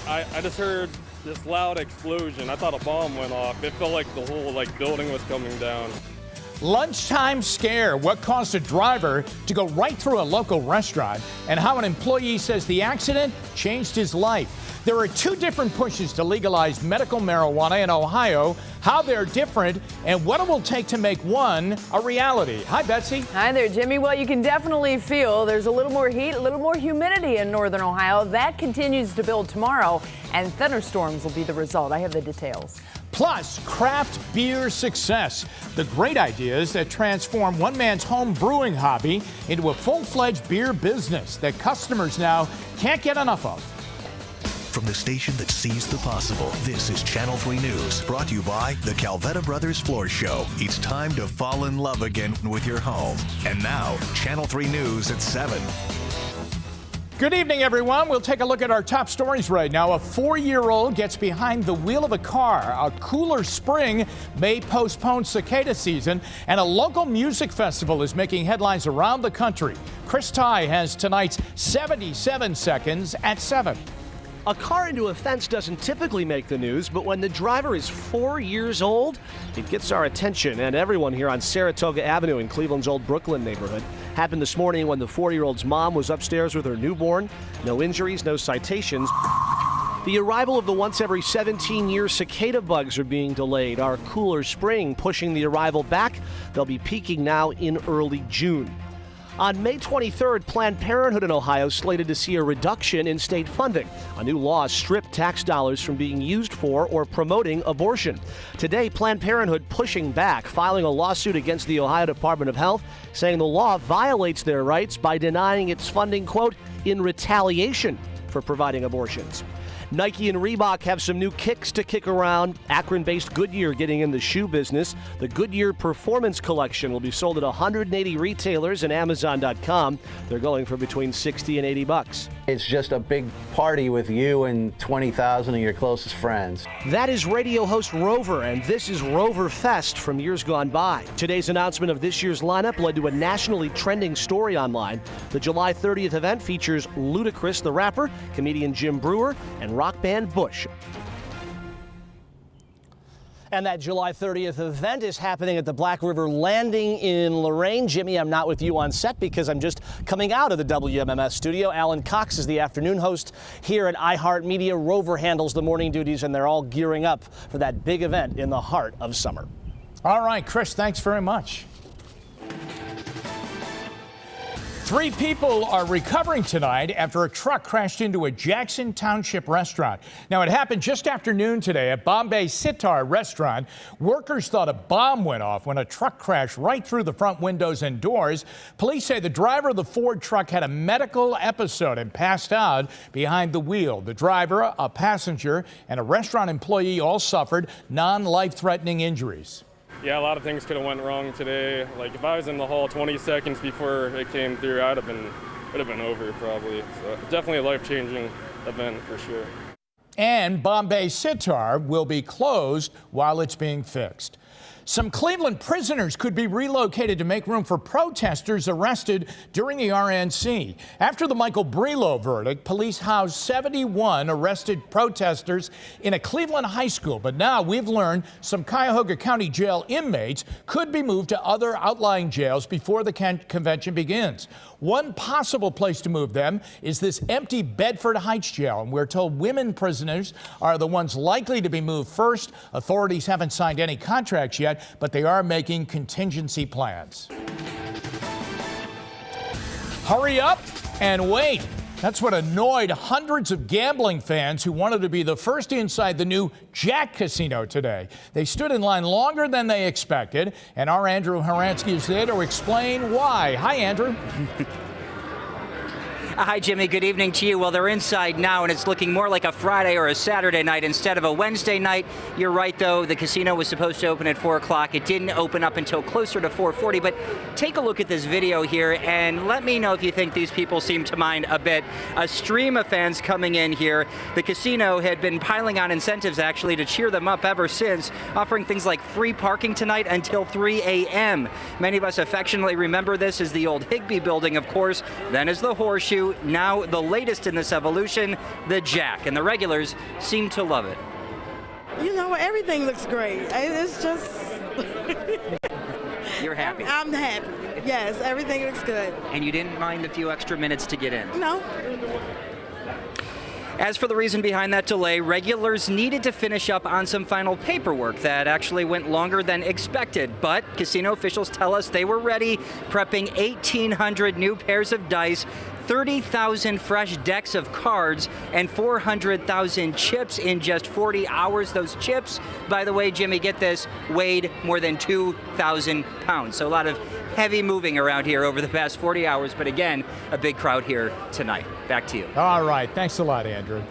I just heard this loud explosion. I thought a bomb went off. It felt like the whole building was coming down. Lunchtime scare, what caused a driver to go right through a local restaurant, and how an employee says the accident changed his life. There are two different pushes to legalize medical marijuana in Ohio, how they're different, and what it will take to make one a reality. Hi, Betsy. Hi there, Jimmy. Well, you can definitely feel there's a little more heat, a little more humidity in northern Ohio. That continues to build tomorrow, and thunderstorms will be the result. I have the details. Plus, craft beer success. The great ideas that transform one man's home brewing hobby into a full-fledged beer business that customers now can't get enough of. From the station that sees the possible, this is Channel 3 News, brought to you by the Calvetta Brothers Floor Show. It's time to fall in love again with your home. And now, Channel 3 News at 7. Good evening, everyone. We'll take a look at our top stories right now. A 4-year-old gets behind the wheel of a car. A cooler spring may postpone cicada season, and a local music festival is making headlines around the country. Chris Ty has tonight's 77 seconds at 7. A car into a fence doesn't typically make the news, but when the driver is 4 years old, it gets our attention and everyone here on Saratoga Avenue in Cleveland's Old Brooklyn neighborhood. Happened this morning when the 4-year-old's mom was upstairs with her newborn. No injuries, no citations. The arrival of the once every 17-year cicada bugs are being delayed. Our cooler spring pushing the arrival back. They'll be peaking now in early June. On May 23rd, Planned Parenthood in Ohio slated to see a reduction in state funding. A new law stripped tax dollars from being used for or promoting abortion. Today, Planned Parenthood pushing back, filing a lawsuit against the Ohio Department of Health, saying the law violates their rights by denying its funding, quote, in retaliation for providing abortions. Nike and Reebok have some new kicks to kick around. Akron-based Goodyear getting in the shoe business. The Goodyear Performance Collection will be sold at 180 retailers and Amazon.com. They're going for between $60 and $80. It's just a big party with you and 20,000 of your closest friends. That is radio host Rover, and this is Rover Fest from years gone by. Today's announcement of this year's lineup led to a nationally trending story online. The July 30th event features Ludacris the rapper, comedian Jim Brewer, and rock band Bush. And that July 30th event is happening at the Black River Landing in Lorain. Jimmy, I'm not with you on set because I'm just coming out of the WMMS studio. Alan Cox is the afternoon host here at iHeartMedia. Rover handles the morning duties, and they're all gearing up for that big event in the heart of summer. All right, Chris, thanks very much. 3 people are recovering tonight after a truck crashed into a Jackson Township restaurant. Now, it happened just after noon today at Bombay Sitar restaurant. Workers thought a bomb went off when a truck crashed right through the front windows and doors. Police say the driver of the Ford truck had a medical episode and passed out behind the wheel. The driver, a passenger, and a restaurant employee all suffered non-life-threatening injuries. Yeah, a lot of things could have went wrong today. Like if I was in the hall 20 seconds before it came through, it'd have been over probably. So definitely a life-changing event for sure. And Bombay Sitar will be closed while it's being fixed. Some Cleveland prisoners could be relocated to make room for protesters arrested during the RNC. After the Michael Brelo verdict, police housed 71 arrested protesters in a Cleveland high school. But now we've learned some Cuyahoga County Jail inmates could be moved to other outlying jails before the convention begins. One possible place to move them is this empty Bedford Heights jail, and we're told women prisoners are the ones likely to be moved first. Authorities haven't signed any contracts yet, but they are making contingency plans. Hurry up and wait. That's what annoyed hundreds of gambling fans who wanted to be the first inside the new Jack Casino today. They stood in line longer than they expected, and our Andrew Horansky is there to explain why. Hi, Andrew. Hi, Jimmy. Good evening to you. Well, they're inside now, and it's looking more like a Friday or a Saturday night instead of a Wednesday night. You're right, though. The casino was supposed to open at 4 o'clock. It didn't open up until closer to 4:40. But take a look at this video here, and let me know if you think these people seem to mind a bit. A stream of fans coming in here. The casino had been piling on incentives, actually, to cheer them up ever since, offering things like free parking tonight until 3 a.m. Many of us affectionately remember this as the old Higbee building, of course, then as the Horseshoe, to now the latest in this evolution, the Jack. And the regulars seem to love it. You know, everything looks great. It's just... You're happy? I'm happy. Yes, everything looks good. And you didn't mind a few extra minutes to get in? No. As for the reason behind that delay, regulars needed to finish up on some final paperwork that actually went longer than expected. But casino officials tell us they were ready, prepping 1,800 new pairs of dice, 30,000 fresh decks of cards, and 400,000 chips in just 40 hours. Those chips, by the way, Jimmy, get this, weighed more than 2,000 pounds. So a lot of heavy moving around here over the past 40 hours. But again, a big crowd here tonight. Back to you. All right. Thanks a lot, Andrew.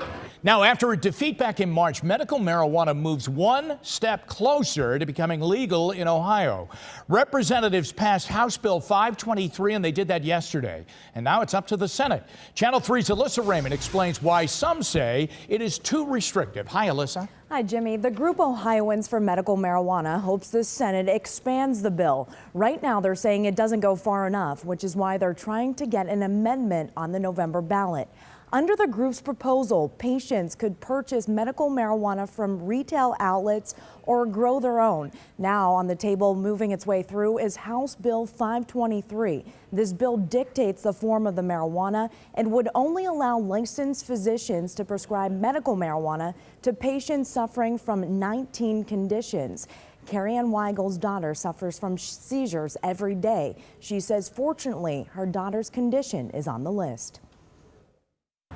Now, after a defeat back in March, medical marijuana moves one step closer to becoming legal in Ohio. Representatives passed House Bill 523, and they did that yesterday. And now it's up to the Senate. Channel 3's Alyssa Raymond explains why some say it is too restrictive. Hi, Alyssa. Hi, Jimmy. The group Ohioans for Medical Marijuana hopes the Senate expands the bill. Right now, they're saying it doesn't go far enough, which is why they're trying to get an amendment on the November ballot. Under the group's proposal, patients could purchase medical marijuana from retail outlets or grow their own. Now on the table, moving its way through, is House Bill 523. This bill dictates the form of the marijuana and would only allow licensed physicians to prescribe medical marijuana to patients suffering from 19 conditions. Carrie Ann Weigel's daughter suffers from seizures every day. She says, fortunately, her daughter's condition is on the list.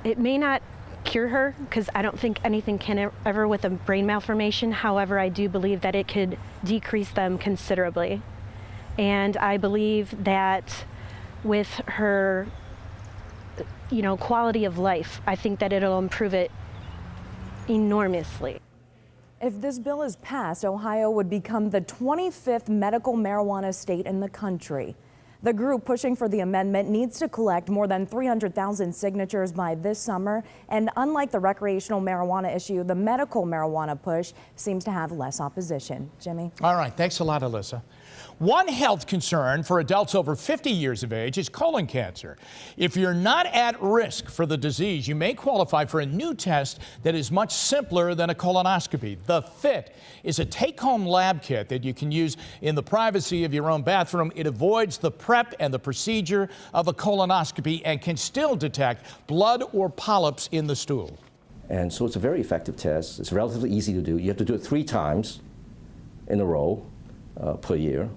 It may not cure her, because I don't think anything can ever with a brain malformation. However, I do believe that it could decrease them considerably. And I believe that with her, quality of life, I think that it'll improve it enormously. If this bill is passed, Ohio would become the 25th medical marijuana state in the country. The group pushing for the amendment needs to collect more than 300,000 signatures by this summer. And unlike the recreational marijuana issue, the medical marijuana push seems to have less opposition. Jimmy? All right. Thanks a lot, Alyssa. One health concern for adults over 50 years of age is colon cancer. If you're not at risk for the disease, you may qualify for a new test that is much simpler than a colonoscopy. The FIT is a take-home lab kit that you can use in the privacy of your own bathroom. It avoids the prep and the procedure of a colonoscopy and can still detect blood or polyps in the stool. And so it's a very effective test. It's relatively easy to do. You have to do it 3 times in a row per year.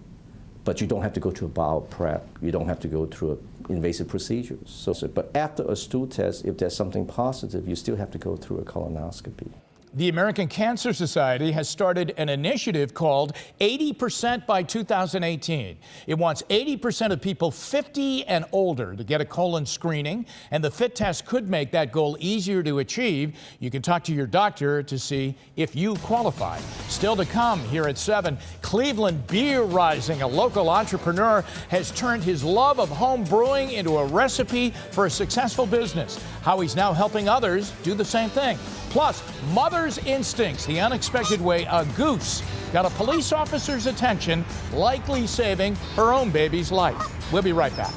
But you don't have to go to a bowel prep. You don't have to go through invasive procedures. But after a stool test, if there's something positive, you still have to go through a colonoscopy. The American Cancer Society has started an initiative called 80% by 2018. It wants 80% of people 50 and older to get a colon screening, and the FIT test could make that goal easier to achieve. You can talk to your doctor to see if you qualify. Still to come here at 7, Cleveland Beer Rising, a local entrepreneur, has turned his love of home brewing into a recipe for a successful business. How he's now helping others do the same thing. Plus, mother's instincts, the unexpected way a goose got a police officer's attention, likely saving her own baby's life. We'll be right back.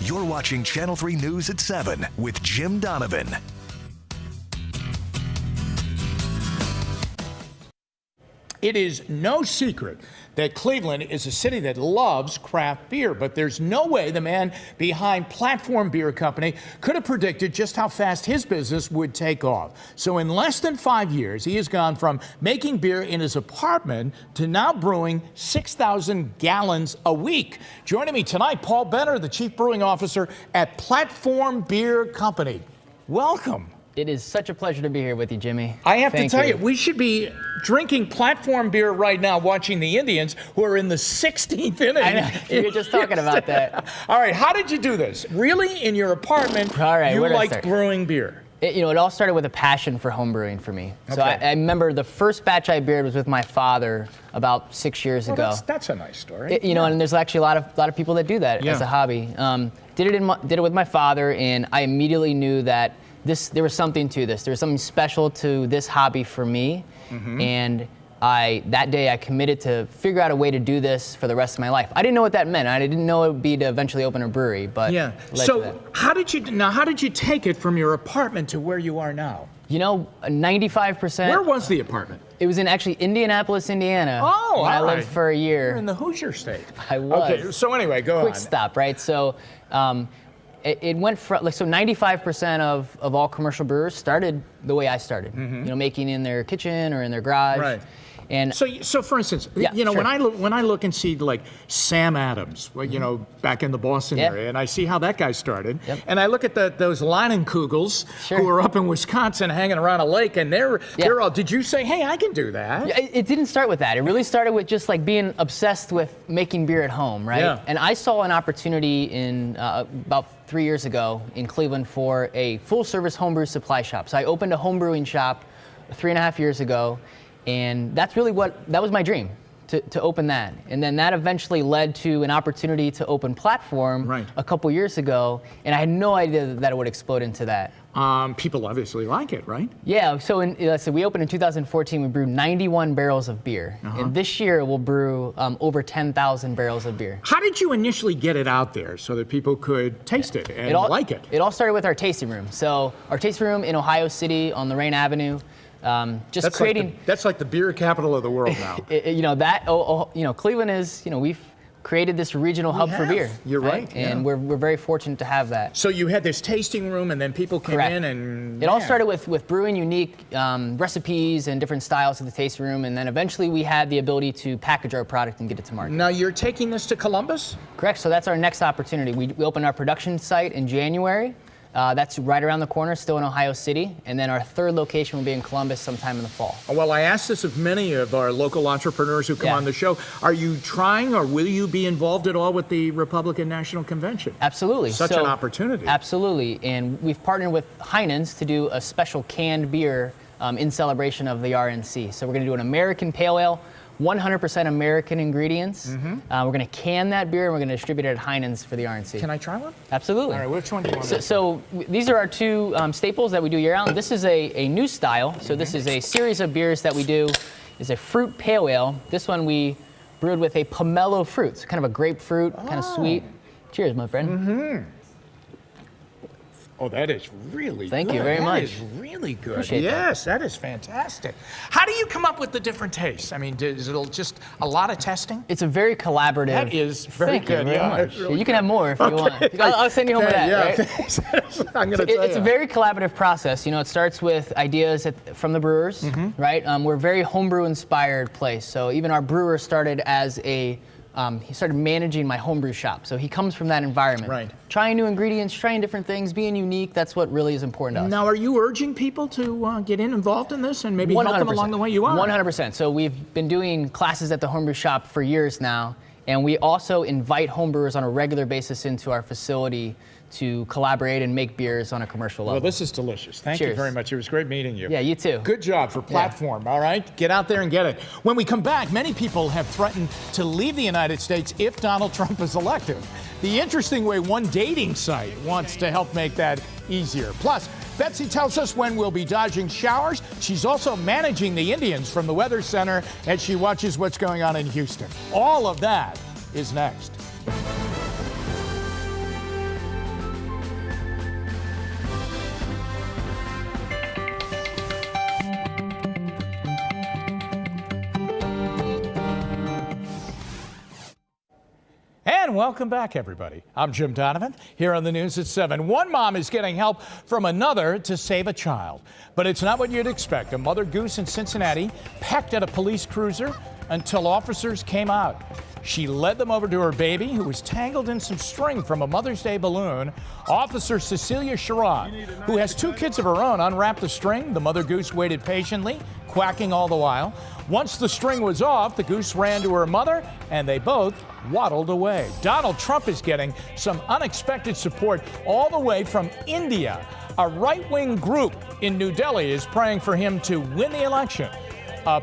You're watching Channel 3 News at 7 with Jim Donovan. It is no secret that Cleveland is a city that loves craft beer, but there's no way the man behind Platform Beer Company could have predicted just how fast his business would take off. So in less than 5 years, he has gone from making beer in his apartment to now brewing 6,000 gallons a week. Joining me tonight, Paul Benner, the Chief Brewing Officer at Platform Beer Company. Welcome. It is such a pleasure to be here with you, Jimmy. I have Thank to tell you, we should be drinking Platform beer right now, watching the Indians, who are in the 16th inning. I know. We were just talking about that. All right, how did you do this? Really, in your apartment, all right, you liked brewing beer? It all started with a passion for home brewing for me. Okay. So I remember the first batch I brewed was with my father about 6 years ago. That's a nice story. And there's actually a lot of people that do that as a hobby. Did it with my father, and I immediately knew that there was something to this. There was something special to this hobby for me, and that day I committed to figure out a way to do this for the rest of my life. I didn't know what that meant. I didn't know it would be to eventually open a brewery, but yeah. So how did you take it from your apartment to where you are now? You know, 95%. Where was the apartment? It was in actually Indianapolis, Indiana. Oh, where I all right. lived for a year. You're in the Hoosier State. I was. Okay, so anyway, go on. Quick stop, right? So it went from, like, so 95% of all commercial brewers started the way I started, you know, making in their kitchen or in their garage. Right. And so for instance, yeah, you know, sure. when I look and see like Sam Adams, well, you know, back in the Boston area, and I see how that guy started, and I look at those Leinenkugels who are up in Wisconsin hanging around a lake, and they're all. Did you say, hey, I can do that? Yeah, it didn't start with that. It really started with just like being obsessed with making beer at home, right? Yeah. And I saw an opportunity in about 3 years ago in Cleveland for a full-service homebrew supply shop. So I opened a homebrewing shop 3.5 years ago. And that's really that was my dream, to open that. And then that eventually led to an opportunity to open Platform a couple years ago. And I had no idea that it would explode into that. People obviously like it, right? Yeah, so we opened in 2014, we brewed 91 barrels of beer. And this year we'll brew over 10,000 barrels of beer. How did you initially get it out there so that people could taste it and like it? It all started with our tasting room. So our tasting room in Ohio City on Lorraine Avenue. Just creating. That's like the beer capital of the world now. You know that. You know, Cleveland is. You know, we've created this regional hub for beer. You're right. And we're very fortunate to have that. So you had this tasting room, and then people came in, and it all started with brewing unique recipes and different styles of the tasting room, and then eventually we had the ability to package our product and get it to market. Now you're taking this to Columbus? Correct. So that's our next opportunity. We opened our production site in January. That's right around the corner, still in Ohio City. And then our third location will be in Columbus sometime in the fall. Well, I asked this of many of our local entrepreneurs who come on the show. Are you trying, or will you be involved at all with the Republican National Convention? Absolutely. Such an opportunity. Absolutely. And we've partnered with Heinen's to do a special canned beer in celebration of the RNC. So we're going to do an American Pale Ale, 100% American ingredients. We're going to can that beer, and we're going to distribute it at Heinen's for the RNC. Can I try one? Absolutely. All right, which one do you want? So these are our two staples that we do year-round. This is a new style. So this is a series of beers that we do. Is a fruit pale ale. This one we brewed with a pomelo fruit, so kind of a grapefruit, kind of sweet. Cheers, my friend. Oh, that is really good. Thank you very much. That is really good. Appreciate yes, that is fantastic. How do you come up with the different tastes? I mean, is it just a lot of testing? It's a very collaborative. That is very good. Thank you very much. Really you can have more if you want. I'll send you home with that. Right? I'm going to tell you. It's a very collaborative process. You know, it starts with ideas from the brewers, right? We're a very homebrew inspired place. So even our brewer started as he started managing my homebrew shop. So he comes from that environment. Right. Trying new ingredients, trying different things, being unique, that's what really is important to us. Now, are you urging people to get involved in this and maybe 100%. help them along the way? You are? 100%. So we've been doing classes at the homebrew shop for years now, and we also invite homebrewers on a regular basis into our facility to collaborate and make beers on a commercial level. Well, this is delicious. Thank you very much. It was great meeting you. Yeah, you too. Good job for Platform, all right? Get out there and get it. When we come back, many people have threatened to leave the United States if Donald Trump is elected. The interesting way one dating site wants to help make that easier. Plus, Betsy tells us when we'll be dodging showers. She's also managing the Indians from the Weather Center as she watches what's going on in Houston. All of that is next. And welcome back, everybody. I'm Jim Donovan, here on the news at 7. One mom is getting help from another to save a child. But it's not what you'd expect. A mother goose in Cincinnati pecked at a police cruiser until officers came out. She led them over to her baby, who was tangled in some string from a Mother's Day balloon. Officer Cecilia Sherrod, who has 2 kids of her own, unwrapped the string. The mother goose waited patiently, quacking all the while. Once the string was off, the goose ran to her mother, and they both waddled away. Donald Trump is getting some unexpected support all the way from India. A right-wing group in New Delhi is praying for him to win the election.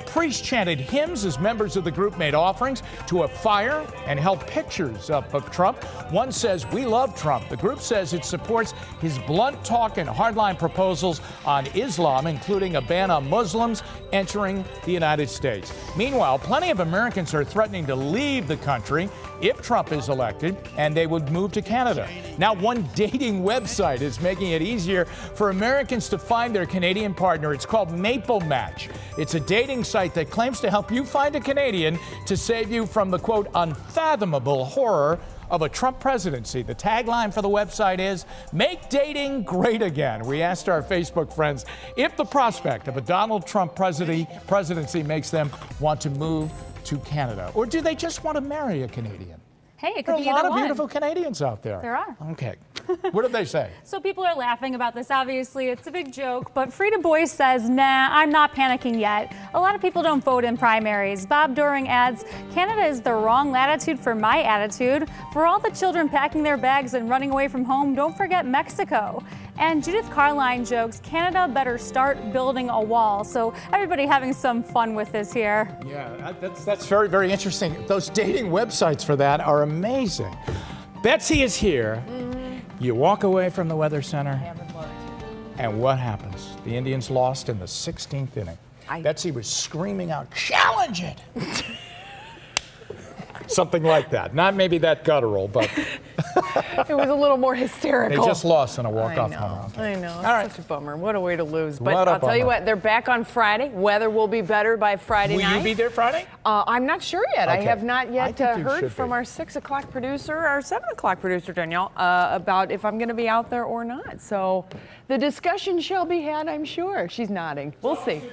Priests chanted hymns as members of the group made offerings to a fire and held pictures up of Trump. One says, "We love Trump." The group says it supports his blunt talk and hardline proposals on Islam, including a ban on Muslims entering the United States. Meanwhile, plenty of Americans are threatening to leave the country if Trump is elected, and they would move to Canada. Now, one dating website is making it easier for Americans to find their Canadian partner. It's called Maple Match. It's a dating site that claims to help you find a Canadian to save you from the, quote, unfathomable horror of a Trump presidency. The tagline for the website is, "Make dating great again." We asked our Facebook friends if the prospect of a Donald Trump presidency makes them want to move to Canada, or do they just want to marry a Canadian? Hey, it There could are be a lot either of one. beautiful Canadians out there. There are. Okay. What did they say? So people are laughing about this. Obviously, it's a big joke, but Frida Boyce says, "Nah, I'm not panicking yet. A lot of people don't vote in primaries." Bob Doring adds, "Canada is the wrong latitude for my attitude. For all the children packing their bags and running away from home, don't forget Mexico." And Judith Carline jokes, "Canada better start building a wall." So everybody having some fun with this here. Yeah, that's very, very interesting. Those dating websites for that are amazing. Betsy is here. You walk away from the Weather Center, and what happens? The Indians lost in the 16th inning. Betsy was screaming out, "Challenge it!" Something like that. Not maybe that guttural, but It was a little more hysterical. they just lost in a walk-off home run. I know. It's All right. such a bummer. What a way to lose. But What a I'll tell you bummer. what, they're back on Friday. Weather will be better by Friday night. Will you be there Friday? I'm not sure yet. I Okay. have not I yet think you heard should from be. our 6 o'clock producer, our 7 o'clock producer, Danielle, about if I'm going to be out there or not. So the discussion shall be had, I'm sure. She's nodding. We'll see.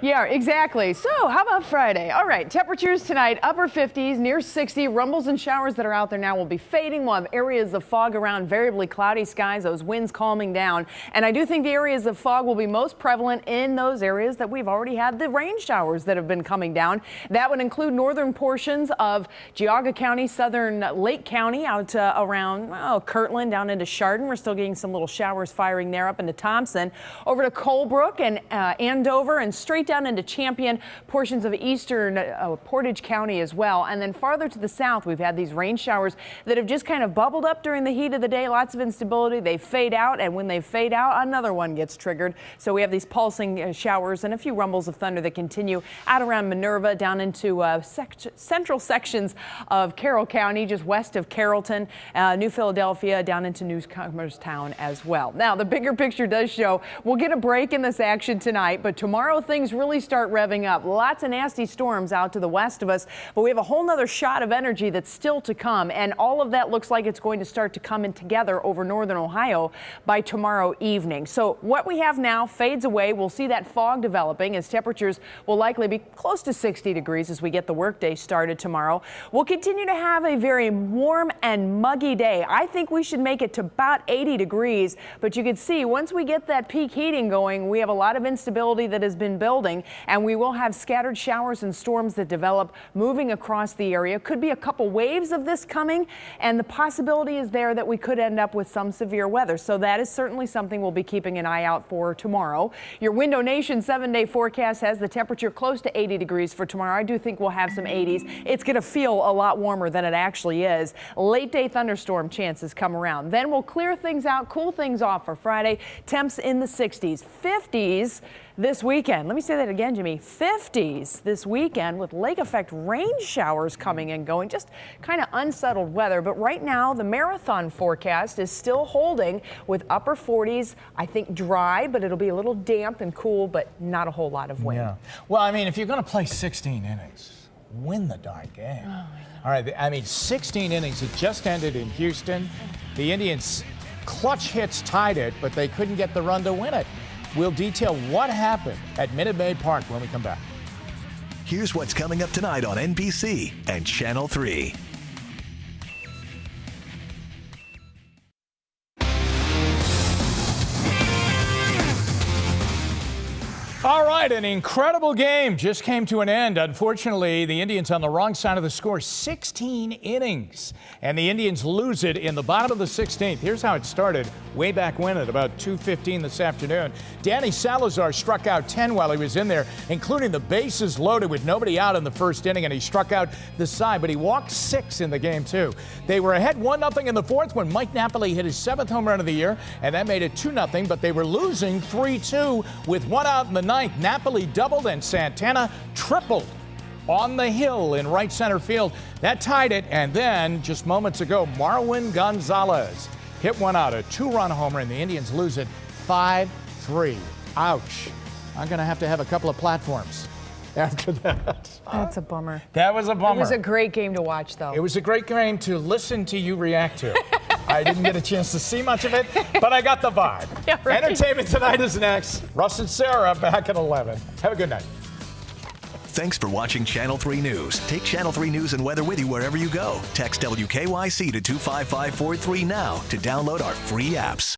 Yeah, exactly. So how about Friday? All right, temperatures tonight, upper 50s, near 60. Rumbles and showers that are out there now will be fading. We'll have areas of fog around, variably cloudy skies, those winds calming down. And I do think the areas of fog will be most prevalent in those areas that we've already had the rain showers that have been coming down. That would include northern portions of Geauga County, southern Lake County, out around Kirtland, down into Chardon. We're still getting some little showers firing there up into Thompson. Over to Colebrook and Andover, and straight down into Champion, portions of eastern Portage County as well. And then farther to the south, we've had these rain showers that have just kind of bubbled up during the heat of the day. Lots of instability. They fade out, and when they fade out, another one gets triggered. So we have these pulsing showers and a few rumbles of thunder that continue out around Minerva, down into central sections of Carroll County, just west of Carrollton, New Philadelphia, down into Newcomerstown as well. Now, the bigger picture does show we'll get a break in this action tonight, but tomorrow things really start revving up. Lots of nasty storms out to the west of us, but we have a whole nother shot of energy that's still to come, and all of that looks like it's going to start to come in together over northern Ohio by tomorrow evening. So what we have now fades away. We'll see that fog developing as temperatures will likely be close to 60 degrees as we get the workday started tomorrow. We'll continue to have a very warm and muggy day. I think we should make it to about 80 degrees, but you can see once we get that peak heating going, we have a lot of instability that has been building, and we will have scattered showers and storms that develop moving across the area. Could be a couple waves of this coming, and the possibility is there that we could end up with some severe weather. So that is certainly something we'll be keeping an eye out for tomorrow. Your Window Nation 7-day forecast has the temperature close to 80 degrees for tomorrow. I do think we'll have some 80s. It's going to feel a lot warmer than it actually is. Late day thunderstorm chances come around. Then we'll clear things out, cool things off for Friday. Temps in the 60s, 50s this weekend. Let me say that again, Jimmy. 50s this weekend with lake effect rain showers coming and going. Just kind of unsettled weather. But right now, the marathon forecast is still holding with upper 40s. I think dry, but it'll be a little damp and cool, but not a whole lot of wind. Yeah. Well, I mean, if you're going to play 16 innings, win the darn game. All right. I mean, 16 innings. It just ended in Houston. The Indians' clutch hits tied it, but they couldn't get the run to win it. We'll detail what happened at Minute Maid Park when we come back. Here's what's coming up tonight on NBC and Channel 3. All right, an incredible game just came to an end. Unfortunately, the Indians on the wrong side of the score, 16 innings. And the Indians lose it in the bottom of the 16th. Here's how it started way back when at about 2:15 this afternoon. Danny Salazar struck out 10 while he was in there, including the bases loaded with nobody out in the first inning, and he struck out the side, but he walked 6 in the game, too. They were ahead 1-0 in the fourth when Mike Napoli hit his 7th home run of the year, and that made it 2-0, but they were losing 3-2 with 1 out in the 9th. Napoli doubled and Santana tripled on the hill in right center field. That tied it, and then just moments ago, Marwin Gonzalez hit one out, a 2-run homer, and the Indians lose it 5-3. Ouch. I'm going to have a couple of platforms after that. That's a bummer. That was a bummer. It was a great game to watch, though. It was a great game to listen to you react to. I didn't get a chance to see much of it, but I got the vibe. Yeah, right. Entertainment Tonight is next. Russ and Sarah back at 11. Have a good night. Thanks for watching Channel 3 News. Take Channel 3 News and weather with you wherever you go. Text WKYC to 25543 now to download our free apps.